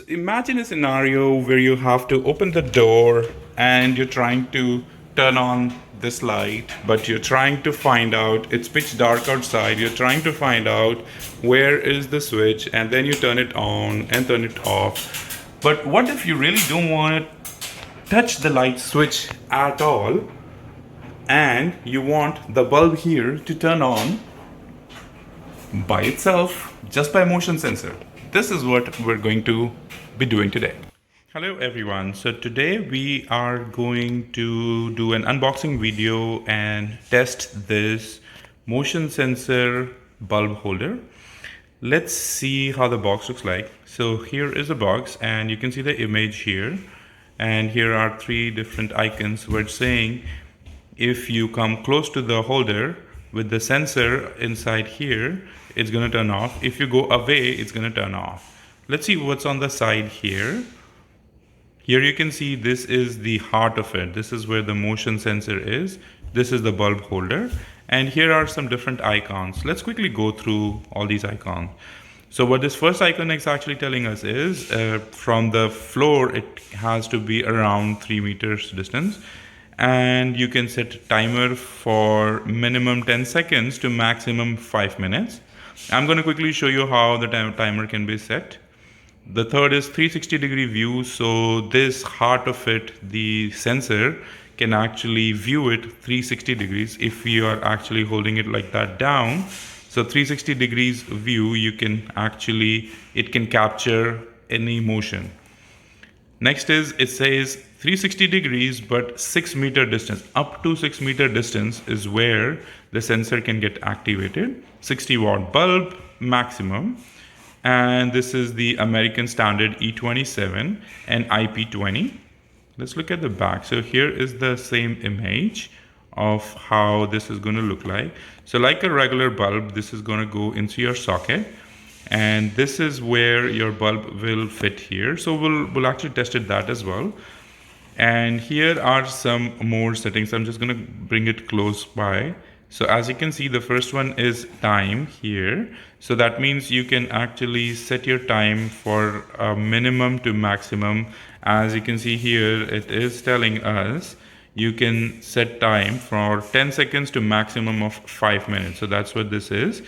Imagine a scenario where you have to open the door and you're trying to turn on this light, but you're trying to find out, it's pitch dark outside, you're trying to find out where is the switch, and then you turn it on and turn it off. But what if you really don't want to touch the light switch at all, and you want the bulb here to turn on by itself, just by motion sensor? This is what we're going to be doing today. Hello everyone. So today we are going to do an unboxing video and test this motion sensor bulb holder. Let's see how the box looks like. So here is the box and you can see the image here. And here are three different icons where it's saying if you come close to the holder with the sensor inside here, it's going to turn off. If you go away, it's going to turn off. Let's see what's on the side here. Here you can see this is the heart of it. This is where the motion sensor is. This is the bulb holder. And here are some different icons. Let's quickly go through all these icons. So what this first icon is actually telling us is from the floor, it has to be around 3 meters distance. And you can set timer for minimum 10 seconds to maximum 5 minutes. I'm going to quickly show you how the timer can be set. The third is 360-degree view. So this heart of it, the sensor, can actually view it 360 degrees if you are actually holding it like that down. So 360 degrees view, you can actually, it can capture any motion. Next is, it says 360 degrees, but 6 meter distance. Up to 6 meter distance is where the sensor can get activated. 60 watt bulb maximum. And this is the American standard E27 and IP20. Let's look at the back. So here is the same image of how this is going to look like. So like a regular bulb, this is going to go into your socket. And this is where your bulb will fit here. So we'll actually test it that as well. And here are some more settings. I'm just going to bring it close by. So as you can see, the first one is time here. So that means you can actually set your time for a minimum to maximum. As you can see here, it is telling us you can set time for 10 seconds to maximum of 5 minutes. So that's what this is.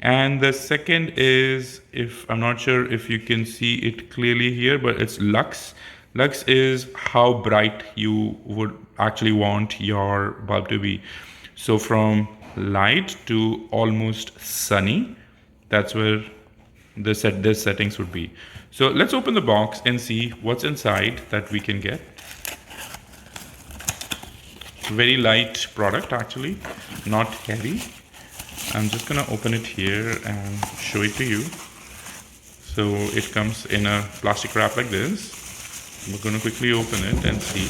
And the second is, if I'm not sure if you can see it clearly here, but it's lux. Lux is how bright you would actually want your bulb to be. So from light to almost sunny, that's where this settings would be. So let's open the box and see what's inside that we can get. Very light product actually, not heavy. I'm just gonna open it here and show it to you. So it comes in a plastic wrap like this. We're gonna quickly open it and see.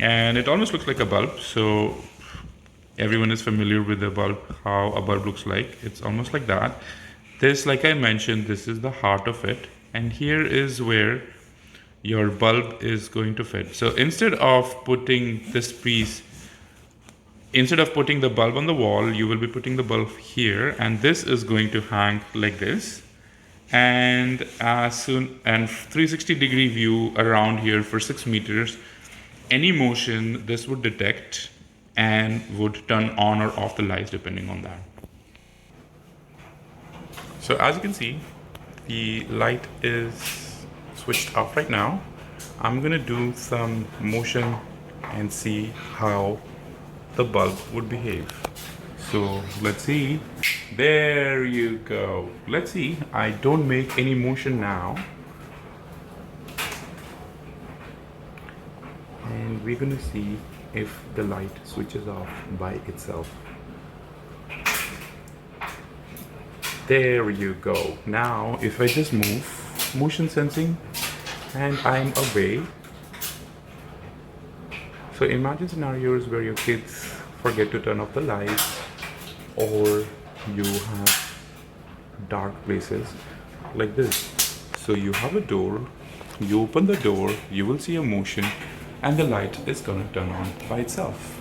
And it almost looks like a bulb. So everyone is familiar with the bulb, how a bulb looks like. It's almost like that. This, like I mentioned, this is the heart of it. And here is where your bulb is going to fit. So instead of putting this piece, instead of putting the bulb on the wall, you will be putting the bulb here, and this is going to hang like this. And 360-degree view around here for 6 meters. Any motion, this would detect and would turn on or off the lights depending on that. So as you can see, the light is switched off right now. I'm gonna do some motion and see how the bulb would behave. So let's see. There you go. Let's see. I don't make any motion now. And we're gonna see if the light switches off by itself. There you go. Now if I just move, motion sensing, and I'm away. So imagine scenarios where your kids forget to turn off the lights, or you have dark places like this. So you have a door, you open the door, you will see a motion, and the light is going to turn on by itself.